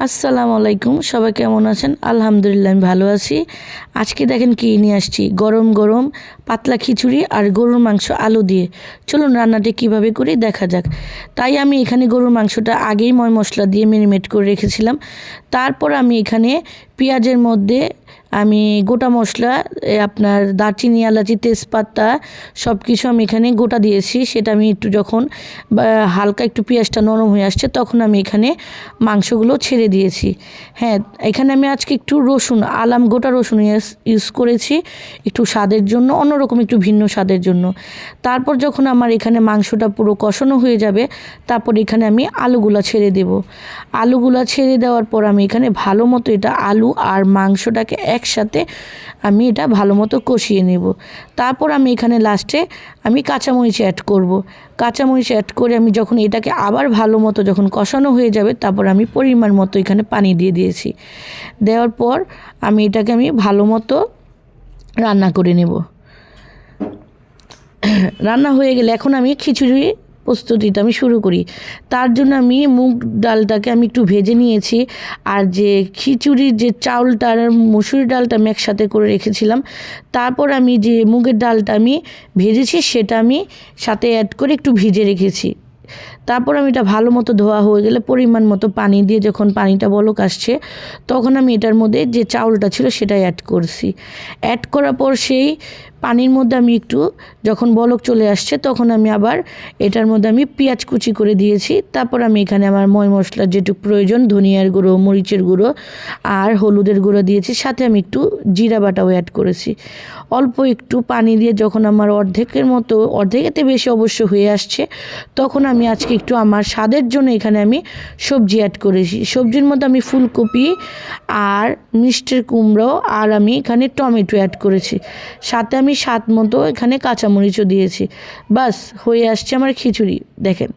আসসালামু আলাইকুম, সবাই কেমন আছেন? আলহামদুলিল্লাহ আমি ভালো আছি। আজকে দেখেন কি নিয়ে আসছি, গরম গরম পাতলা খিচুড়ি আর গরুর মাংস আলু দিয়ে। চলুন রান্নাটি কিভাবে করি দেখা যাক। তাই আমি এখানে গরুর মাংসটা আগেই ময় মশলা দিয়ে ম্যারিনেট করে রেখেছিলাম। তারপর আমি এখানে পেঁয়াজের মধ্যে আমি গোটা মশলা আপনার দারচিনি, এলাচি, তেজপাতা সব কিছু আমি এখানে গোটা দিয়েছি। সেটা আমি একটু যখন হালকা একটু পেঁয়াজটা নরম হয়ে আসছে তখন আমি এখানে মাংসগুলো ছেড়ে দিয়েছি। হ্যাঁ, এখানে আমি আজকে একটু রসুন, আলাম গোটা রসুন ইউজ করেছি একটু স্বাদের জন্য, অন্যরকম একটু ভিন্ন স্বাদের জন্য। তারপর যখন আমার এখানে মাংসটা পুরো কষানো হয়ে যাবে তারপর এখানে আমি আলুগুলা ছেড়ে দেব। আলুগুলা ছেড়ে দেওয়ার পর আমি এখানে ভালো মতো এটা আলু আর মাংসটাকে একসাথে আমি এটা ভালো মতো কষিয়ে নেব। তারপর আমি এখানে লাস্টে আমি কাঁচামরিচ অ্যাড করব। কাঁচামরিচ অ্যাড করে আমি যখন এটাকে আবার ভালো মতো যখন কষানো হয়ে যাবে তারপর আমি পরিমাণ মতো এখানে পানি দিয়ে দিয়েছি। দেওয়ার পর আমি এটাকে ভালো মতো রান্না করে নেব। রান্না হয়ে গেলে এখন আমি খিচুড়ি প্রস্তুতিটা আমি শুরু করি। তার জন্য আমি মুগ ডালটাকে আমি একটু ভেজে নিয়েছি, আর যে খিচুড়ির যে চাউলটা আর মসুর ডালটা আমি একসাথে করে রেখেছিলাম, তারপর আমি যে মুগের ডালটা আমি ভেজেছি সেটা আমি সাথে অ্যাড করে একটু ভিজে রেখেছি। তারপর আমি এটা ভালো মতো ধোয়া হয়ে গেলে পরিমাণ মতো পানি দিয়ে যখন পানিটা বলক আসছে তখন আমি এটার মধ্যে যে চাউলটা ছিল সেটাই অ্যাড করছি। অ্যাড করার পর সেই পানির মধ্যে আমি একটু যখন বলক চলে আসছে তখন আমি আবার এটার মধ্যে আমি পেঁয়াজ কুচি করে দিয়েছি। তারপর আমি এখানে আমার ময় মশলার যেটুকু প্রয়োজন, ধনিয়ার গুঁড়ো, মরিচের গুঁড়ো আর হলুদের গুঁড়ো দিয়েছি, সাথে আমি একটু জিরা বাটাও অ্যাড করেছি। অল্প একটু পানি দিয়ে যখন আমার অর্ধেকেতে বেশি অবশ্য হয়ে আসছে তখন আমি আজকে একটু আমার স্বাদের জন্য এখানে আমি সবজি অ্যাড করেছি। সবজির মধ্যে আমি ফুলকপি আর মিষ্টির কুমড়ো আর আমি এখানে টমেটো অ্যাড করেছি, সাথে আমি স্বাদ মতো এখানে কাঁচামরিচও দিয়েছি। বাস হয়ে আসছে আমার খিচুড়ি, দেখেন।